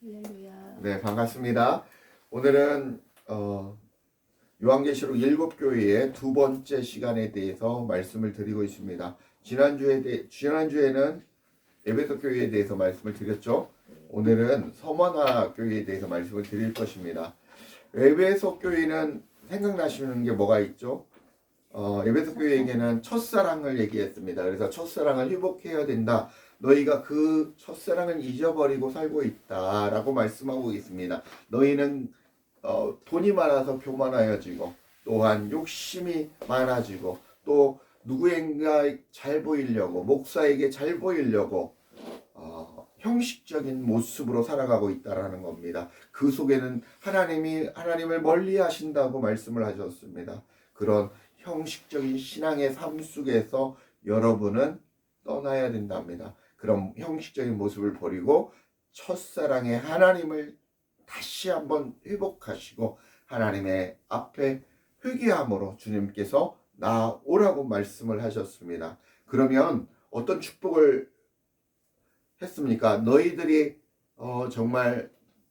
할렐루야. 네, 반갑습니다. 오늘은 요한계시록 7교회의 두 번째 시간에 대해서 말씀을 드리고 있습니다. 지난주에는 에베소 교회에 대해서 말씀을 드렸죠. 오늘은 서머나 교회에 대해서 말씀을 드릴 것입니다. 에베소 교회는 생각나시는 게 뭐가 있죠? 에베소 교회에게는 첫사랑을 얘기했습니다. 그래서 첫사랑을 회복해야 된다. 너희가 그 첫사랑을 잊어버리고 살고 있다라고 말씀하고 있습니다. 너희는 돈이 많아서 교만하여지고 또한 욕심이 많아지고 또 누구인가 잘 보이려고 목사에게 잘 보이려고 형식적인 모습으로 살아가고 있다라는 겁니다. 그 속에는 하나님을 멀리 하신다고 말씀을 하셨습니다. 그런 형식적인 신앙의 삶 속에서 여러분은 떠나야 된답니다. 그럼 형식적인 모습을 버리고 첫사랑의 하나님을 다시 한번 회복하시고 하나님의 앞에 회개함으로 주님께서 나오라고 말씀을 하셨습니다. 그러면 어떤 축복을 했습니까? 너희들이 정말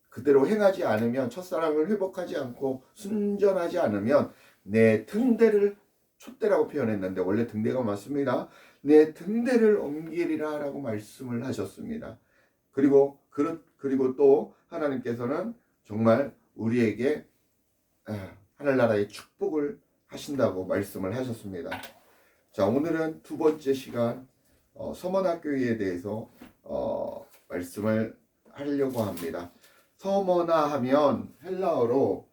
그대로 행하지 않으면 첫사랑을 회복하지 않고 순전하지 않으면 내 등대를 촛대라고 표현했는데 원래 등대가 맞습니다. 내 등대를 옮기리라 라고 말씀을 하셨습니다. 그리고 또 하나님께서는 정말 우리에게 하늘나라의 축복을 하신다고 말씀을 하셨습니다. 자, 오늘은 두 번째 시간 서머나교회에 대해서 말씀을 하려고 합니다. 서머나 하면 헬라어로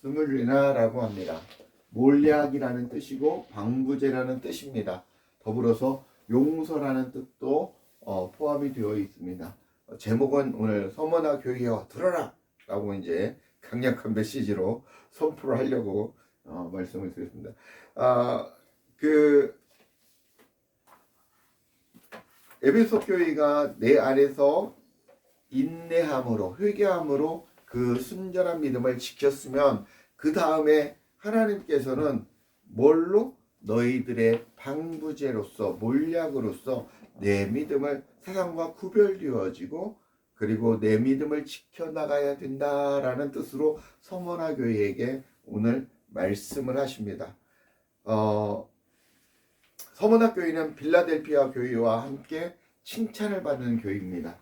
스뮬리나라고 합니다. 몰약이라는 뜻이고 방부제라는 뜻입니다. 더불어서 용서라는 뜻도 포함이 되어 있습니다. 제목은 오늘 서머나 교회여 들어라 라고 이제 강력한 메시지로 선포를 하려고 말씀을 드렸습니다. 에베소 교회가 내 안에서 인내함으로 회개함으로 그 순전한 믿음을 지켰으면 그 다음에 하나님께서는 뭘로? 너희들의 방부제로서 몰약으로서 내 믿음을 세상과 구별되어지고 그리고 내 믿음을 지켜나가야 된다라는 뜻으로 서머나 교회에게 오늘 말씀을 하십니다. 서머나 교회는 빌라델피아 교회와 함께 칭찬을 받는 교회입니다.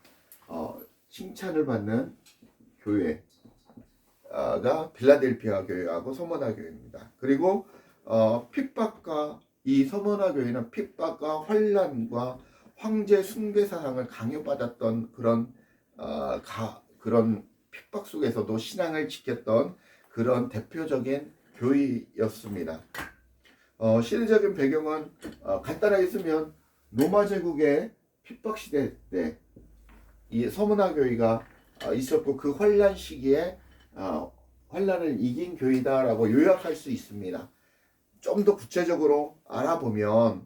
칭찬을 받는 교회가 빌라델피아 교회하고 서머나 교회입니다. 그리고 이 서머나 교회는 핍박과 환난과 황제 숭배 사상을 강요받았던 그런 핍박 속에서도 신앙을 지켰던 그런 대표적인 교회였습니다. 시대적인 배경은 간단하게 쓰면 로마 제국의 핍박 시대 때 이 서머나 교회가 있었고 그 환란 시기에 환란을 이긴 교회다라고 요약할 수 있습니다. 좀 더 구체적으로 알아보면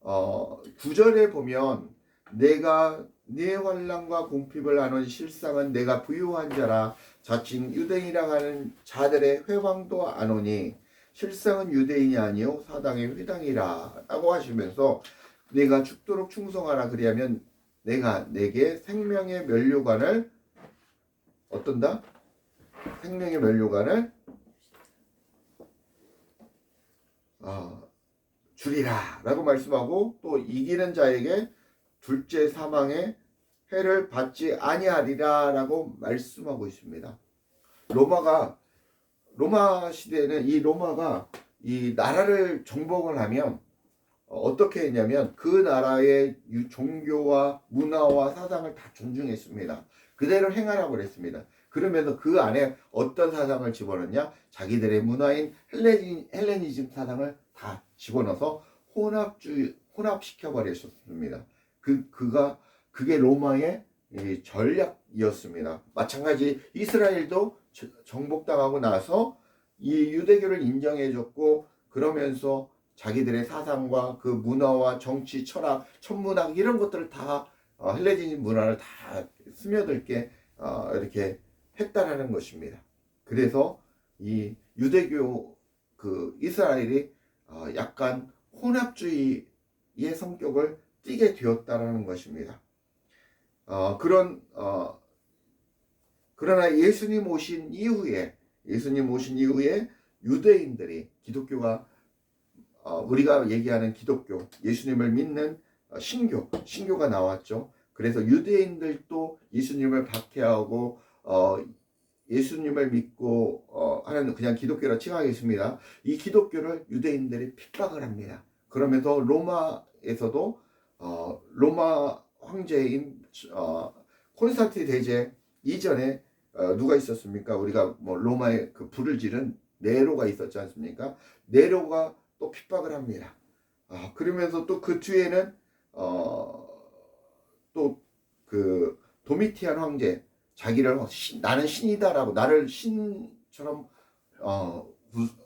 9절에 보면 내가 네 환난과 공핍을 하는 실상은 내가 부유한 자라 자칭 유대인이라 하는 자들의 회방도 아노니 실상은 유대인이 아니요 사당의 회당이라 라고 하시면서 내가 죽도록 충성하라 그리하면 내가 내게 생명의 면류관을 어떤다? 생명의 면류관을 주리라 라고 말씀하고 또 이기는 자에게 둘째 사망의 해를 받지 아니하리라 라고 말씀하고 있습니다. 로마 시대에는 이 로마가 이 나라를 정복을 하면 어떻게 했냐면 그 나라의 종교와 문화와 사상을 다 존중했습니다. 그대로 행하라고 그랬습니다. 그러면서 그 안에 어떤 사상을 집어넣냐? 자기들의 문화인 헬레니즘 사상을 다 집어넣어서 혼합시켜 버리셨습니다. 그게 로마의 전략이었습니다. 마찬가지 이스라엘도 정복당하고 나서 이 유대교를 인정해줬고 그러면서 자기들의 사상과 그 문화와 정치, 철학, 천문학 이런 것들을 다 헬레니즘 문화를 다 스며들게 이렇게 했다라는 것입니다. 그래서 이 유대교 이스라엘이 약간 혼합주의의 성격을 띠게 되었다라는 것입니다. 그러나 예수님 오신 이후에 유대인들이 기독교가 우리가 얘기하는 기독교, 예수님을 믿는 신교가 나왔죠. 그래서 유대인들도 예수님을 박해하고 예수님을 믿고 하는 그냥 기독교라 칭하겠습니다. 이 기독교를 유대인들이 핍박을 합니다. 그러면서 로마에서도 로마 황제인 콘스탄틴 대제 이전에 누가 있었습니까? 우리가 뭐 로마의 그 불을 지른 네로가 있었지 않습니까? 네로가 또 핍박을 합니다. 그러면서 또 그 뒤에는 또 그 도미티안 황제, 자기를 나는 신이다라고, 나를 신처럼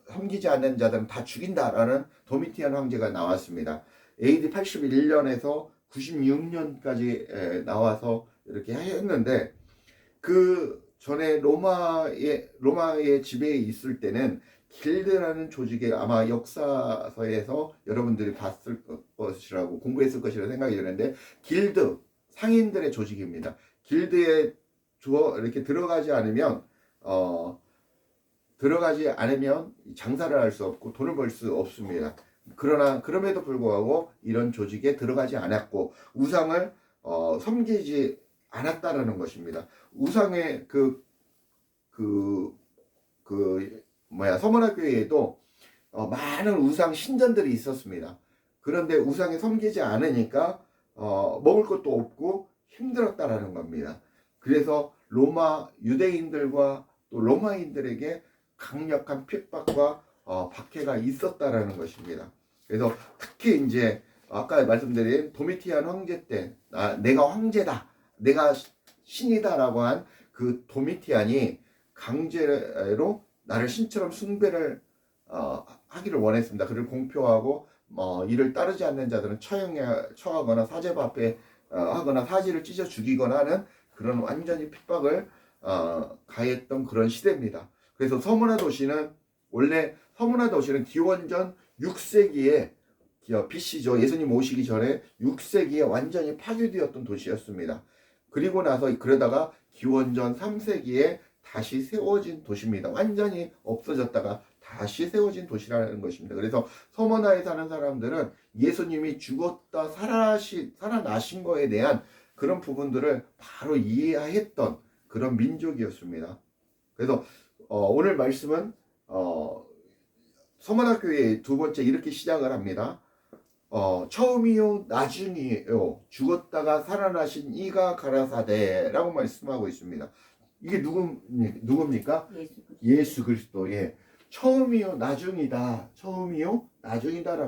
섬기지 않는 자들은 다 죽인다라는 도미티안 황제가 나왔습니다. AD 81년에서 96년까지 나와서 이렇게 했는데, 그 전에 로마의 지배에 있을 때는 길드라는 조직에 아마 역사서에서 여러분들이 봤을 것이라고 공부했을 것이라고 생각이 드는데, 길드 상인들의 조직입니다. 길드에 이렇게 들어가지 않으면 장사를 할 수 없고 돈을 벌 수 없습니다. 그러나 그럼에도 불구하고 이런 조직에 들어가지 않았고 우상을 섬기지 않았다라는 것입니다. 우상의 서머나 교회에도 많은 우상 신전들이 있었습니다. 그런데 우상에 섬기지 않으니까 먹을 것도 없고 힘들었다라는 겁니다. 그래서 로마 유대인들과 또 로마인들에게 강력한 핍박과 박해가 있었다라는 것입니다. 그래서 특히 이제 아까 말씀드린 도미티안 황제 때 내가 황제다, 내가 신이다라고 한 그 도미티안이 강제로 나를 신처럼 숭배를 하기를 원했습니다. 그를 공표하고 이를 따르지 않는 자들은 처하거나 사제부 앞에 하거나 사지를 찢어 죽이거나 하는 그런 완전히 핍박을 가했던 그런 시대입니다. 그래서 서문화 도시는 기원전 6세기에 BC죠. 예수님 오시기 전에 6세기에 완전히 파괴되었던 도시였습니다. 그리고 나서 그러다가 기원전 3세기에 다시 세워진 도시입니다. 완전히 없어졌다가 다시 세워진 도시라는 것입니다. 그래서 서머나에 사는 사람들은 예수님이 죽었다 살아나신 거에 대한 그런 부분들을 바로 이해했던 그런 민족이었습니다. 그래서 오늘 말씀은 서머나 교회의 두 번째 이렇게 시작을 합니다. 처음이요 나중이요 죽었다가 살아나신 이가 가라사대라고 말씀하고 있습니다. 이게 누굽니까? 예수 그리스도. 예. 처음이요 나중이다라고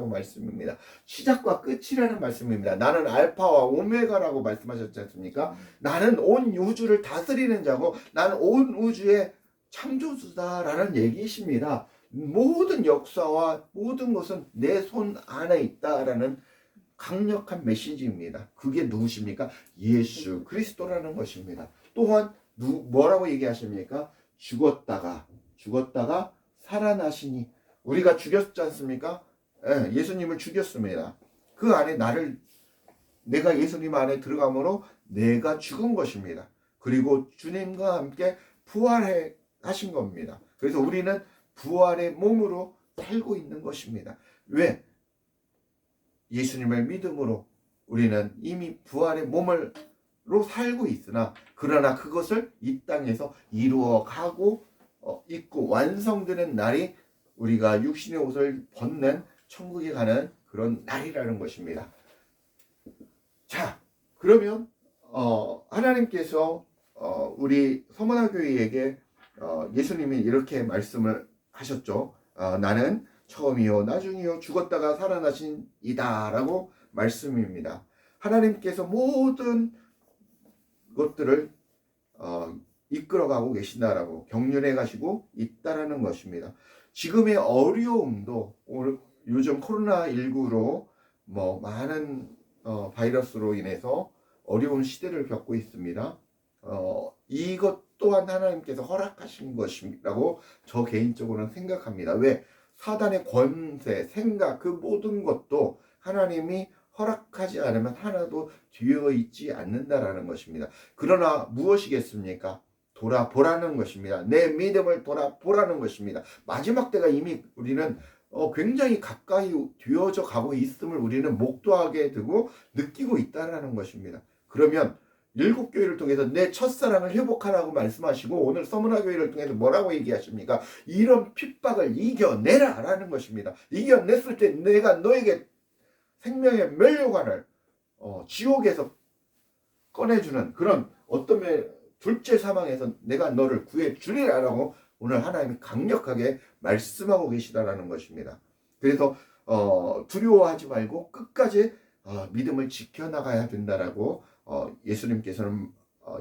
말씀입니다. 시작과 끝이라는 말씀입니다. 나는 알파와 오메가라고 말씀하셨지 않습니까? 나는 온 우주를 다스리는 자고 나는 온 우주의 창조주다라는 얘기이십니다. 모든 역사와 모든 것은 내 손 안에 있다라는 강력한 메시지입니다. 그게 누구십니까? 예수 그리스도라는 것입니다. 또한 뭐라고 얘기하십니까? 죽었다가 살아나시니. 우리가 죽였지 않습니까? 예, 예수님을 죽였습니다. 그 안에 내가 예수님 안에 들어감으로 내가 죽은 것입니다. 그리고 주님과 함께 부활하신 겁니다. 그래서 우리는 부활의 몸으로 살고 있는 것입니다. 왜? 예수님을 믿음으로 우리는 이미 부활의 몸으로 살고 있으나 그러나 그것을 이 땅에서 이루어가고 있고 완성되는 날이 우리가 육신의 옷을 벗는 천국에 가는 그런 날이라는 것입니다. 자, 그러면 하나님께서 우리 서머나 교회에게 예수님이 이렇게 말씀을 하셨죠. 나는 처음이요 나중이요 죽었다가 살아나신 이다라고 말씀입니다. 하나님께서 모든 것들을 이끌어가고 계신다라고 경륜해 가시고 있다라는 것입니다. 지금의 어려움도 요즘 코로나19로 많은 바이러스로 인해서 어려운 시대를 겪고 있습니다. 이것 또한 하나님께서 허락하신 것이라고 저 개인적으로는 생각합니다. 왜? 사단의 권세, 생각 그 모든 것도 하나님이 허락하지 않으면 하나도 되어 있지 않는다라는 것입니다. 그러나 무엇이겠습니까? 돌아보라는 것입니다. 내 믿음을 돌아보라는 것입니다. 마지막 때가 이미 우리는 굉장히 가까이 되어져 가고 있음을 우리는 목도하게 되고 느끼고 있다라는 것입니다. 그러면 일곱 교회를 통해서 내 첫사랑을 회복하라고 말씀하시고 오늘 서문화 교회를 통해서 뭐라고 얘기하십니까? 이런 핍박을 이겨내라 라는 것입니다. 이겨냈을 때 내가 너에게 생명의 면류관을 지옥에서 꺼내주는 그런 어떤 둘째 사망에서 내가 너를 구해주리라라고 오늘 하나님이 강력하게 말씀하고 계시다라는 것입니다. 그래서 두려워하지 말고 끝까지 믿음을 지켜나가야 된다라고 예수님께서는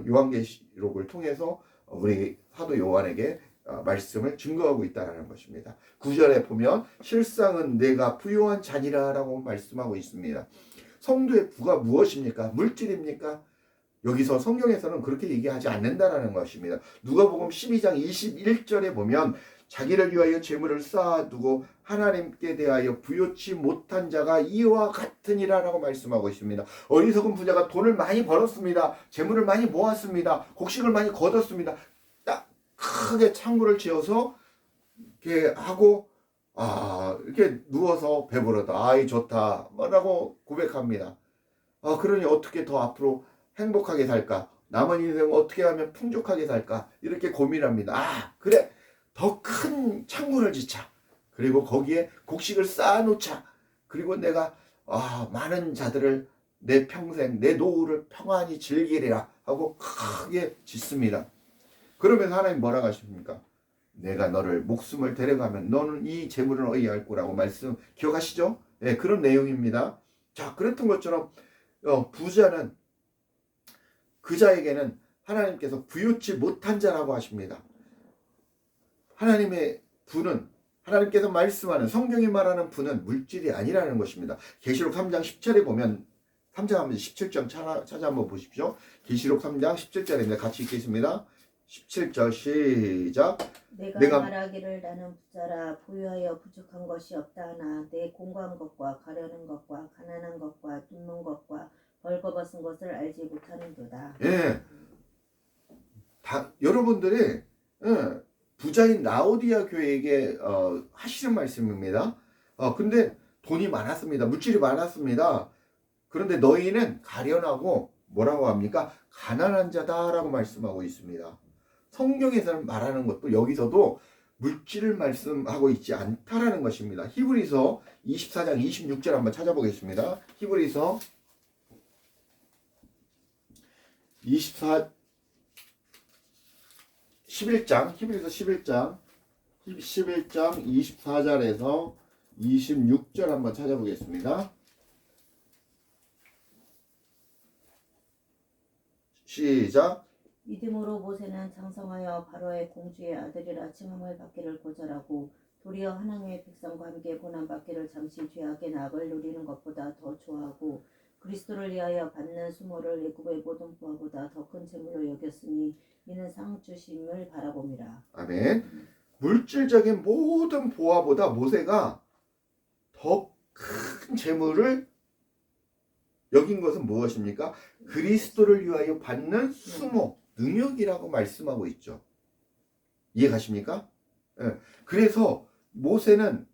요한계시록을 통해서 우리 사도 요한에게 말씀을 증거하고 있다는 것입니다. 9절에 보면 실상은 내가 부요한 잔이라라고 말씀하고 있습니다. 성도의 부가 무엇입니까? 물질입니까? 여기서 성경에서는 그렇게 얘기하지 않는다라는 것입니다. 누가복음 12장 21절에 보면 자기를 위하여 재물을 쌓아두고 하나님께 대하여 부요치 못한 자가 이와 같으니라라고 말씀하고 있습니다. 어리석은 부자가 돈을 많이 벌었습니다. 재물을 많이 모았습니다. 곡식을 많이 거뒀습니다. 딱 크게 창고를 지어서 이렇게 하고 이렇게 누워서 배부르다. 아이 좋다. 뭐라고 고백합니다. 그러니 어떻게 더 앞으로 행복하게 살까? 남은 인생 어떻게 하면 풍족하게 살까? 이렇게 고민합니다. 그래. 더 큰 창고를 짓자. 그리고 거기에 곡식을 쌓아놓자. 그리고 내가 많은 자들을 내 평생 내 노후를 평안히 즐기리라 하고 크게 짓습니다. 그러면서 하나님 뭐라고 하십니까? 내가 너를 목숨을 데려가면 너는 이 재물을 어이할 거라고 말씀 기억하시죠? 네, 그런 내용입니다. 자, 그랬던 것처럼 부자는 그자에게는 하나님께서 부유치 못한 자라고 하십니다. 하나님의 부는 하나님께서 말씀하는 성경이 말하는 부는 물질이 아니라는 것입니다. 계시록 3장 10절에 보면 3장 한번 17절 찾아 한번 보십시오. 계시록 3장 17절입니다. 같이 읽겠습니다. 17절 시작. 내가 말하기를 나는 부자라 부유하여 부족한 것이 없다 하나 내 공고한 것과 가려는 것과 가난한 것과 굶는 것과 벌거벗은 것을 알지 못하는도다. 예, 여러분들이 부자인 라오디아 교회에게 하시는 말씀입니다. 근데 돈이 많았습니다. 물질이 많았습니다. 그런데 너희는 가련하고 뭐라고 합니까? 가난한 자다라고 말씀하고 있습니다. 성경에서는 말하는 것도 여기서도 물질을 말씀하고 있지 않다라는 것입니다. 히브리서 24장 26절 한번 찾아보겠습니다. 히브리서 11장 히브리서 11장 24절에서 26절 한번 찾아보겠습니다. 시작. 믿음으로 모세는 장성하여 바로의 공주의 아들이라 칭함을 받기를 고절하고 도리어 하나님의 백성과 함께 고난받기를 잠시 죄악의 낙을 누리는 것보다 더 좋아하고 그리스도를 위하여 받는 수모를 애굽의 모든 부하보다 더 큰 재물로 여겼으니 이는 상 주심을 바라봅니다. 아멘. 물질적인 모든 보화보다 모세가 더 큰 재물을 여긴 것은 무엇입니까? 그리스도를 위하여 받는 수모, 능력이라고 말씀하고 있죠. 이해가십니까? 예. 그래서 모세는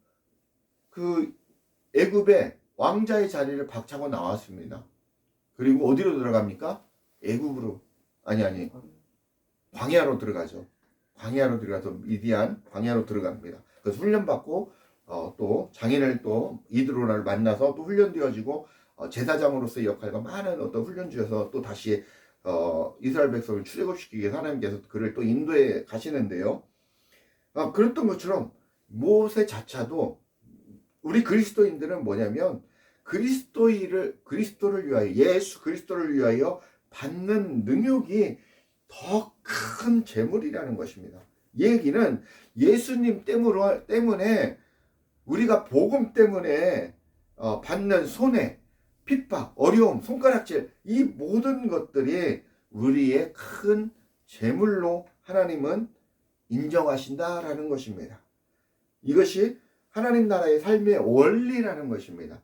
그 애굽의 왕자의 자리를 박차고 나왔습니다. 그리고 어디로 들어갑니까? 애굽으로 아니 광야로 들어가죠. 광야로 들어가서 미디안 광야로 들어갑니다. 그래서 훈련받고 또 장인을 또 이드로나를 만나서 또 훈련되어지고 제사장으로서의 역할과 많은 어떤 훈련 주셔서 또 다시 이스라엘 백성을 출애굽시키기 위해서 하나님께서 그를 또 인도에 가시는데요. 그랬던 것처럼 모세 자차도 우리 그리스도인들은 뭐냐면 그리스도를 위하여 예수 그리스도를 위하여 받는 능력이 더 큰 재물이라는 것입니다. 이 얘기는 예수님 때문에 우리가 복음 때문에 받는 손해, 핍박, 어려움, 손가락질 이 모든 것들이 우리의 큰 재물로 하나님은 인정하신다라는 것입니다. 이것이 하나님 나라의 삶의 원리라는 것입니다.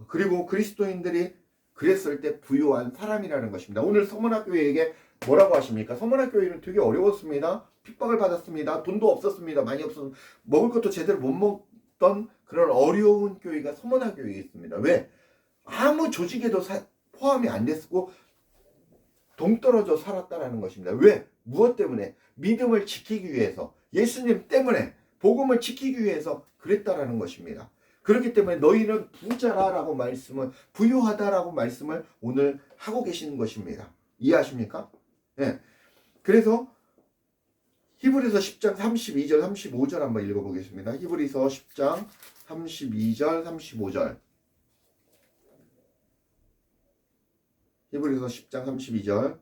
그리고 그리스도인들이 그랬을 때 부유한 사람이라는 것입니다. 오늘 서문학교에게 뭐라고 하십니까? 서문학교에는 되게 어려웠습니다. 핍박을 받았습니다. 돈도 없었습니다. 많이 없어서 먹을 것도 제대로 못 먹던 그런 어려운 교회가 서문학교에 있습니다. 왜? 아무 조직에도 포함이 안 됐고 동떨어져 살았다라는 것입니다. 왜? 무엇 때문에? 믿음을 지키기 위해서, 예수님 때문에, 복음을 지키기 위해서 그랬다라는 것입니다. 그렇기 때문에 너희는 부자라라고 말씀을, 부유하다라고 말씀을 오늘 하고 계시는 것입니다. 이해하십니까? 네. 그래서 히브리서 10장 32절 35절 한번 읽어보겠습니다. 히브리서 10장 32절 35절. 히브리서 10장 32절.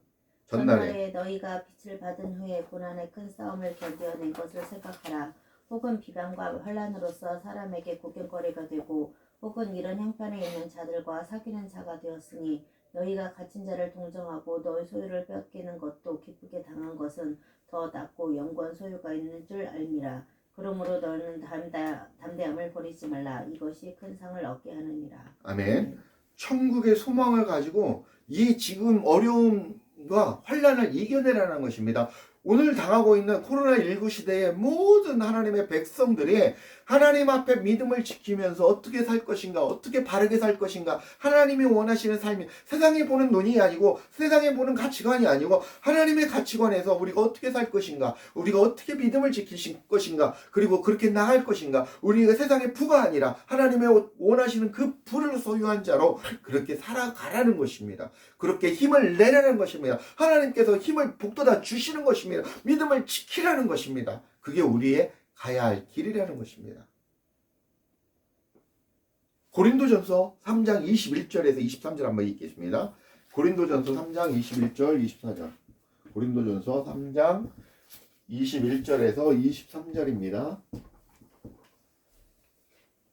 전날에 너희가 빛을 받은 후에 고난의 큰 싸움을 견뎌낸 것을 생각하라. 혹은 비방과 환난으로서 사람에게 구경거리가 되고 혹은 이런 형편에 있는 자들과 사귀는 자가 되었으니 너희가 갇힌 자를 동정하고 너희 소유를 뺏기는 것도 기쁘게 당한 것은 더 낫고 영구한 소유가 있는 줄 알미라. 그러므로 너희는 담대함을 버리지 말라. 이것이 큰 상을 얻게 하느니라. 아멘. 천국의 소망을 가지고 이 지금 어려움과 환난을 이겨내라는 것입니다. 오늘 당하고 있는 코로나19 시대의 모든 하나님의 백성들이 하나님 앞에 믿음을 지키면서 어떻게 살 것인가, 어떻게 바르게 살 것인가, 하나님이 원하시는 삶이, 세상이 보는 눈이 아니고 세상이 보는 가치관이 아니고 하나님의 가치관에서 우리가 어떻게 살 것인가, 우리가 어떻게 믿음을 지킬 것인가, 그리고 그렇게 나갈 것인가, 우리가 세상의 부가 아니라 하나님의 원하시는 그 부를 소유한 자로 그렇게 살아가라는 것입니다. 그렇게 힘을 내라는 것입니다. 하나님께서 힘을 북돋아 주시는 것입니다. 믿음을 지키라는 것입니다. 그게 우리의 가야 할 길이라는 것입니다. 고린도전서 3장 21절에서 23절 한번 읽겠습니다. 고린도전서 3장 21절 24절. 고린도전서 3장 21절에서 23절입니다.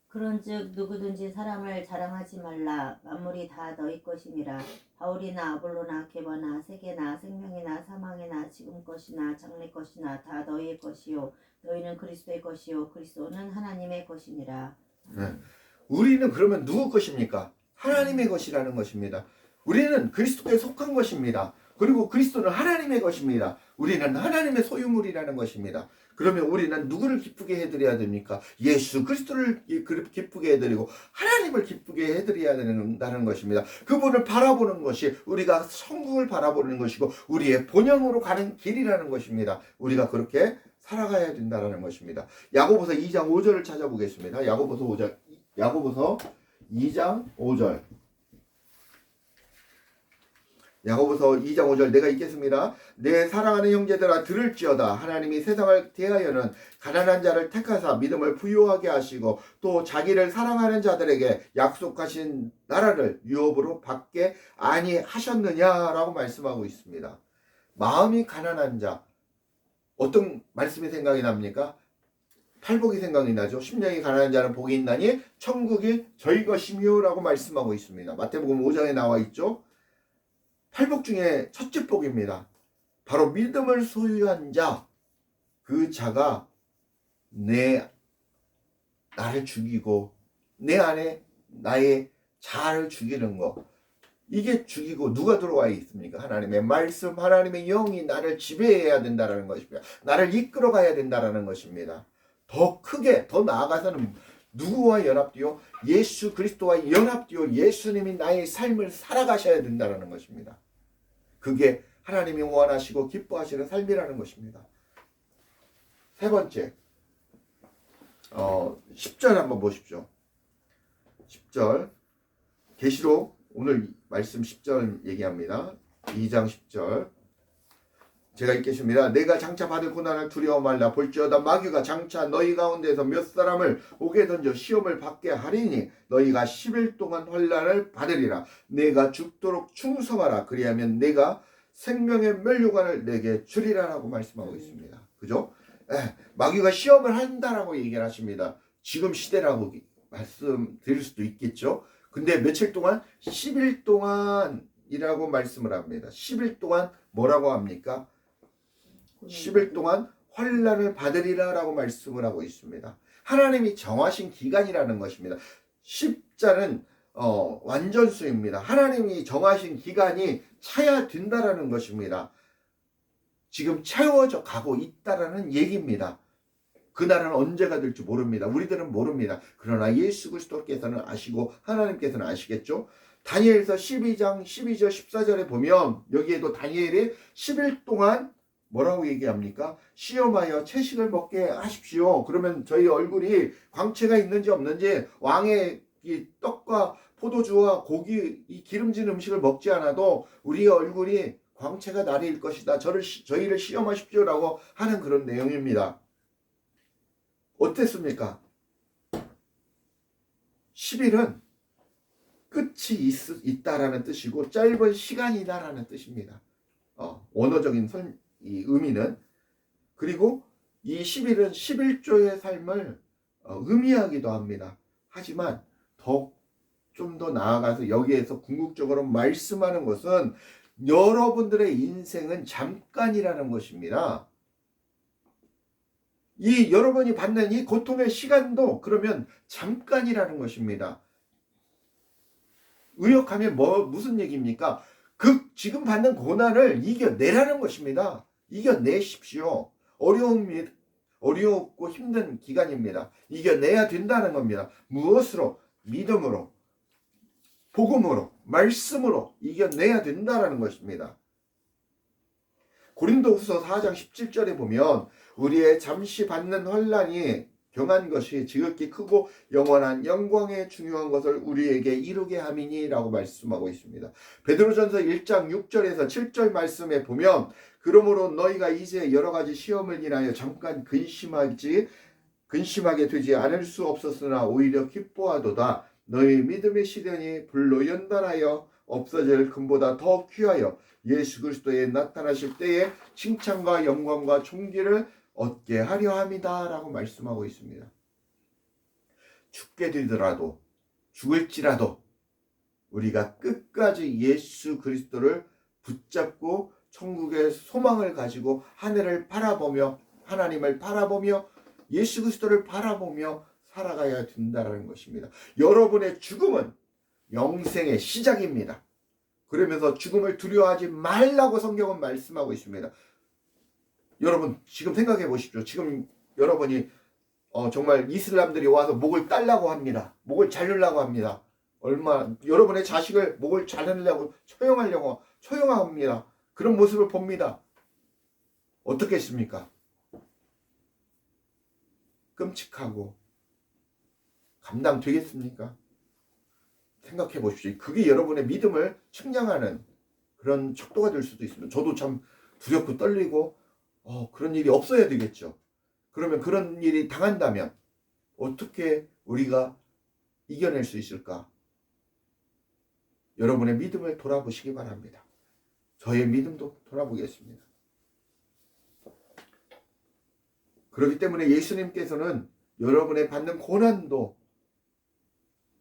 그런즉 누구든지 사람을 자랑하지 말라. 만물이 다 너희 것임이라. 바울이나 아볼로나 게바나 세계나 생명이나 사망이나 지금 것이나 장래 것이나 다 너희의 것이요 너희는 그리스도의 것이요 그리스도는 하나님의 것이니라. 네. 우리는 그러면 누구 것입니까? 하나님의 것이라는 것입니다. 우리는 그리스도에 속한 것입니다. 그리고 그리스도는 하나님의 것입니다. 우리는 하나님의 소유물이라는 것입니다. 그러면 우리는 누구를 기쁘게 해드려야 됩니까? 예수 그리스도를 기쁘게 해드리고 하나님을 기쁘게 해드려야 된다는 것입니다. 그분을 바라보는 것이 우리가 천국을 바라보는 것이고 우리의 본향으로 가는 길이라는 것입니다. 우리가 그렇게 살아가야 된다는 것입니다. 야고보서 2장 5절을 찾아보겠습니다. 야고보서 2장 5절. 야고보서 2장 5절 내가 읽겠습니다. 내 사랑하는 형제들아 들을지어다. 하나님이 세상을 대하여는 가난한 자를 택하사 믿음을 부유하게 하시고 또 자기를 사랑하는 자들에게 약속하신 나라를 유업으로 받게 아니하셨느냐라고 말씀하고 있습니다. 마음이 가난한 자, 어떤 말씀이 생각이 납니까? 팔복이 생각이 나죠. 심령이 가난한 자는 복이 있나니 천국이 저희 것이며 라고 말씀하고 있습니다. 마태복음 5장에 나와 있죠. 팔복 중에 첫째 복입니다. 바로 믿음을 소유한 자, 그 자가 나를 죽이고 내 안에 나의 자아를 죽이는 것, 이게 죽이고 누가 들어와 있습니까? 하나님의 말씀, 하나님의 영이 나를 지배해야 된다는 것입니다. 나를 이끌어 가야 된다는 것입니다. 더 크게, 더 나아가서는 누구와 연합되어? 예수 그리스도와 연합되어 예수님이 나의 삶을 살아가셔야 된다는 것입니다. 그게 하나님이 원하시고 기뻐하시는 삶이라는 것입니다. 세 번째, 10절 한번 보십시오. 10절, 계시록 오늘 말씀 10절 얘기합니다. 2장 10절 제가 읽겠습니다. 내가 장차 받을 고난을 두려워 말라. 볼지어다 마귀가 장차 너희 가운데서 몇 사람을 옥에 던져 시험을 받게 하리니 너희가 10일 동안 환난을 받으리라. 내가 죽도록 충성하라. 그리하면 내가 생명의 면류관을 내게 주리라라고 말씀하고 있습니다. 그죠? 마귀가 시험을 한다라고 얘기를 하십니다. 지금 시대라고 말씀드릴 수도 있겠죠. 근데 며칠 동안? 10일 동안이라고 말씀을 합니다. 10일 동안 뭐라고 합니까? 10일 동안 환난을 받으리라 라고 말씀을 하고 있습니다. 하나님이 정하신 기간이라는 것입니다. 십자는 완전수입니다. 하나님이 정하신 기간이 차야 된다라는 것입니다. 지금 채워져 가고 있다라는 얘기입니다. 그날은 언제가 될지 모릅니다. 우리들은 모릅니다. 그러나 예수 그리스도께서는 아시고 하나님께서는 아시겠죠. 다니엘서 12장 12절 14절에 보면 여기에도 다니엘이 10일 동안 뭐라고 얘기합니까? 시험하여 채식을 먹게 하십시오. 그러면 저희 얼굴이 광채가 있는지 없는지, 왕의 이 떡과 포도주와 고기, 이 기름진 음식을 먹지 않아도 우리의 얼굴이 광채가 나리일 것이다. 저희를 시험하십시오라고 하는 그런 내용입니다. 어땠습니까? 10일은 끝이 있다라는 뜻이고 짧은 시간이다라는 뜻입니다. 원어적인 이 의미는. 그리고 이 10일은 11조의 삶을 의미하기도 합니다. 하지만 좀 더 나아가서 여기에서 궁극적으로 말씀하는 것은 여러분들의 인생은 잠깐이라는 것입니다. 이 여러분이 받는 이 고통의 시간도 그러면 잠깐이라는 것입니다. 의역하면 무슨 얘기입니까? 지금 받는 고난을 이겨내라는 것입니다. 이겨내십시오. 어렵고 힘든 기간입니다. 이겨내야 된다는 겁니다. 무엇으로? 믿음으로, 복음으로, 말씀으로 이겨내야 된다는 것입니다. 고린도후서 4장 17절에 보면 우리의 잠시 받는 환난이 경한 것이 지극히 크고 영원한 영광에 중요한 것을 우리에게 이루게 함이니라고 말씀하고 있습니다. 베드로전서 1장 6절에서 7절 말씀에 보면 그러므로 너희가 이제 여러 가지 시험을 인하여 잠깐 근심하게 되지 않을 수 없었으나 오히려 기뻐하도다. 너희 믿음의 시련이 불로 연단하여 없어질 금보다 더 귀하여 예수 그리스도에 나타나실 때에 칭찬과 영광과 존귀를 얻게 하려 함이다 라고 말씀하고 있습니다. 죽게 되더라도 죽을지라도 우리가 끝까지 예수 그리스도를 붙잡고 천국의 소망을 가지고 하늘을 바라보며 하나님을 바라보며 예수 그리스도를 바라보며 살아가야 된다는 것입니다. 여러분의 죽음은 영생의 시작입니다. 그러면서 죽음을 두려워하지 말라고 성경은 말씀하고 있습니다. 여러분 지금 생각해 보십시오. 지금 여러분이 정말 이슬람들이 와서 목을 딸라고 합니다. 목을 자르려고 합니다. 여러분의 자식을 목을 자르려고 처형합니다. 그런 모습을 봅니다. 어떻겠습니까? 끔찍하고 감당되겠습니까? 생각해 보십시오. 그게 여러분의 믿음을 측량하는 그런 척도가 될 수도 있습니다. 저도 참 두렵고 떨리고 그런 일이 없어야 되겠죠. 그러면 그런 일이 당한다면 어떻게 우리가 이겨낼 수 있을까? 여러분의 믿음을 돌아보시기 바랍니다. 저의 믿음도 돌아보겠습니다. 그렇기 때문에 예수님께서는 여러분의 받는 고난도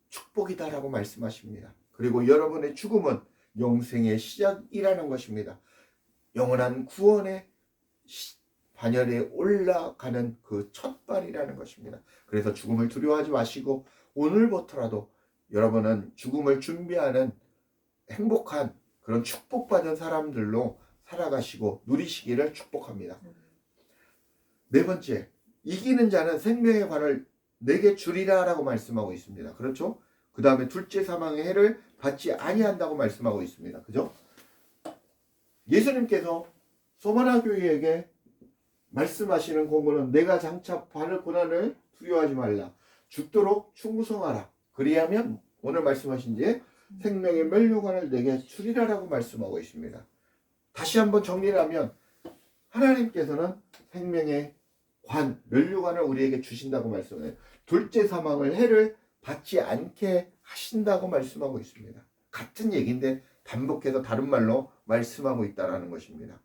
축복이다라고 말씀하십니다. 그리고 여러분의 죽음은 영생의 시작이라는 것입니다. 영원한 구원의 반열에 올라가는 그 첫발이라는 것입니다. 그래서 죽음을 두려워하지 마시고 오늘부터라도 여러분은 죽음을 준비하는 행복한 그런 축복받은 사람들로 살아가시고 누리시기를 축복합니다. 네 번째, 이기는 자는 생명의 관을 내게 주리라 라고 말씀하고 있습니다. 그렇죠? 그 다음에 둘째 사망의 해를 받지 아니한다고 말씀하고 있습니다. 그죠? 예수님께서 소마나 교회에게 말씀하시는 공고는 내가 장차 받을 고난을 두려워하지 말라. 죽도록 충성하라. 그리하면 오늘 말씀하신 지 생명의 면류관을 내게 주리라 라고 말씀하고 있습니다. 다시 한번 정리를 하면 하나님께서는 생명의 면류관을 우리에게 주신다고 말씀해요. 둘째 사망을 해를 받지 않게 하신다고 말씀하고 있습니다. 같은 얘기인데 반복해서 다른 말로 말씀하고 있다는 것입니다.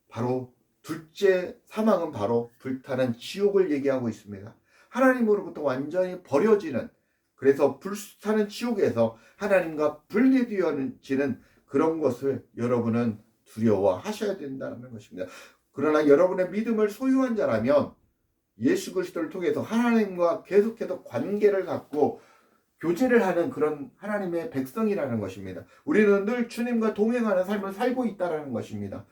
바로 둘째 사망은 바로 불타는 지옥을 얘기하고 있습니다. 하나님으로부터 완전히 버려지는, 그래서 불타는 지옥에서 하나님과 분리되어지는 그런 것을 여러분은 두려워하셔야 된다는 것입니다. 그러나 여러분의 믿음을 소유한 자라면 예수 그리스도를 통해서 하나님과 계속해서 관계를 갖고 교제를 하는 그런 하나님의 백성이라는 것입니다. 우리는 늘 주님과 동행하는 삶을 살고 있다는 것입니다.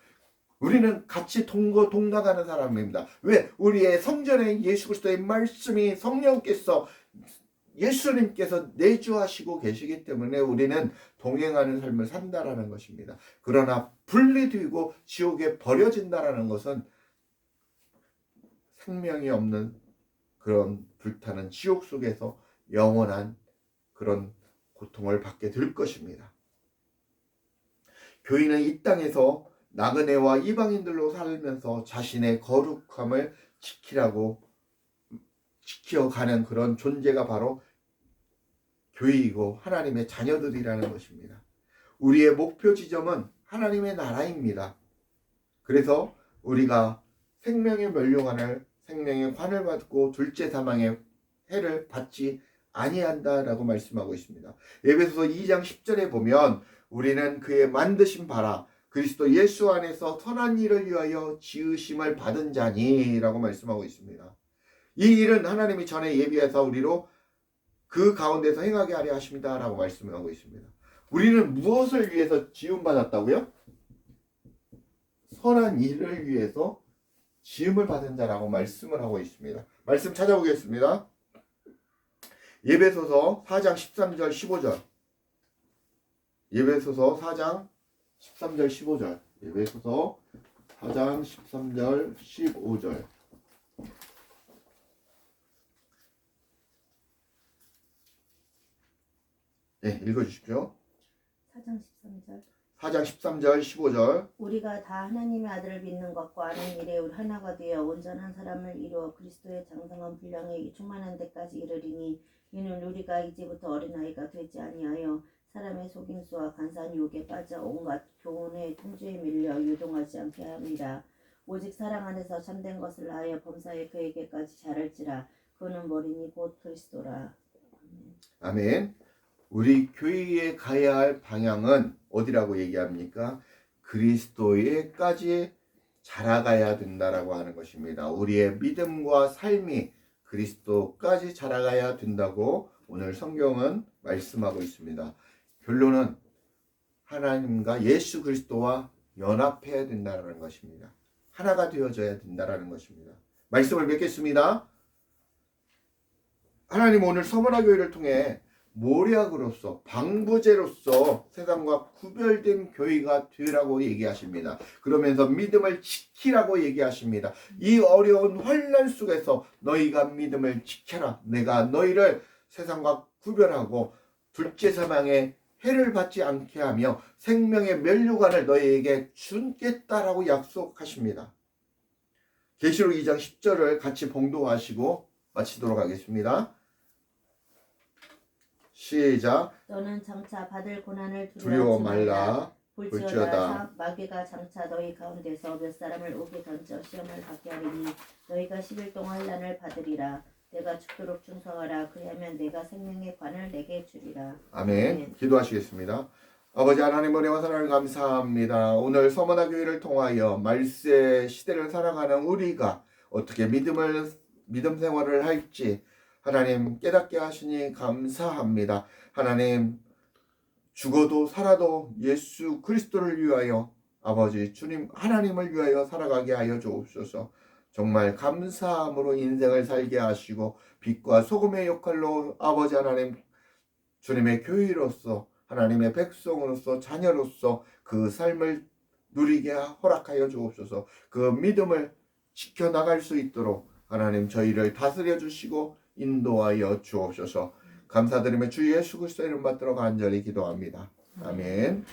우리는 같이 동거동락하는 사람입니다. 왜? 우리의 성전에 예수 그리스도의 말씀이 성령께서 예수님께서 내주하시고 계시기 때문에 우리는 동행하는 삶을 산다라는 것입니다. 그러나 분리되고 지옥에 버려진다라는 것은 생명이 없는 그런 불타는 지옥 속에서 영원한 그런 고통을 받게 될 것입니다. 교인은 이 땅에서 나그네와 이방인들로 살면서 자신의 거룩함을 지켜가는 그런 존재가 바로 교회이고 하나님의 자녀들이라는 것입니다. 우리의 목표 지점은 하나님의 나라입니다. 그래서 우리가 생명의 멸류관을 생명의 관을 받고 둘째 사망의 해를 받지 아니한다라고 말씀하고 있습니다. 에베소서 2장 10절에 보면 우리는 그의 만드신 바라 그리스도 예수 안에서 선한 일을 위하여 지으심을 받은 자니라고 말씀하고 있습니다. 이 일은 하나님이 전에 예비해서 우리로 그 가운데서 행하게 하려 하십니다라고 말씀하고 있습니다. 우리는 무엇을 위해서 지음받았다고요? 선한 일을 위해서 지음을 받은 자라고 말씀을 하고 있습니다. 말씀 찾아보겠습니다. 에베소서 4장 13절 15절. 에베소서 4장 13절 15절. 에베소서 4장 13절 15절. 네, 읽어주십시오. 4장 13절. 4장 13절 15절. 우리가 다 하나님의 아들을 믿는 것과 아는 일에 하나가 되어 온전한 사람을 이루어 그리스도의 장성한 분량에 충만한 데까지 이르리니 이는 우리가 이제부터 어린아이가 되지 아니하여 사람의 속임수와 간사한 유혹에 빠져 온갖 교훈의 통주에 밀려 유동하지 않게 합니다. 오직 사랑 안에서 참된 것을 하여 범사에 그에게까지 자랄지라. 그는 머리니 곧 그리스도라. 아멘. 우리 교회에 가야 할 방향은 어디라고 얘기합니까? 그리스도에까지 자라가야 된다라고 하는 것입니다. 우리의 믿음과 삶이 그리스도까지 자라가야 된다고 오늘 성경은 말씀하고 있습니다. 결론은 하나님과 예수 그리스도와 연합해야 된다는 것입니다. 하나가 되어져야 된다는 것입니다. 말씀을 맺겠습니다. 하나님 오늘 서머나 교회를 통해 모략으로서 방부제로서 세상과 구별된 교회가 되라고 얘기하십니다. 그러면서 믿음을 지키라고 얘기하십니다. 이 어려운 환난 속에서 너희가 믿음을 지켜라. 내가 너희를 세상과 구별하고 둘째 사망의 해를 받지 않게 하며 생명의 멸류관을 너희에게 주겠다라고 약속하십니다. 계시록 2장 10절을 같이 봉독하시고 마치도록 하겠습니다. 시작. 너는 장차 받을 고난을 두려워 두려워하지 말라. 볼지어다 마귀가 장차 너희 가운데서 몇 사람을 옥에 던져 시험을 받게 하리니 너희가 10일 동안 환난을 받으리라. 내가 죽도록 충성하라. 그리하면 내가 생명의 관을 내게 주리라. 아멘. 기도하시겠습니다. 아버지 하나님 은혜와 사랑을 감사합니다. 오늘 서머나 교회를 통하여 말세 시대를 살아가는 우리가 어떻게 믿음 생활을 할지 하나님 깨닫게 하시니 감사합니다. 하나님 죽어도 살아도 예수 그리스도를 위하여 아버지 주님 하나님을 위하여 살아가게 하여 주옵소서. 정말 감사함으로 인생을 살게 하시고 빛과 소금의 역할로 아버지 하나님 주님의 교회로서 하나님의 백성으로서 자녀로서 그 삶을 누리게 허락하여 주옵소서. 그 믿음을 지켜나갈 수 있도록 하나님 저희를 다스려 주시고 인도하여 주옵소서. 감사드리며 주 예수 그리스도의 이름 받들어 간절히 기도합니다. 아멘.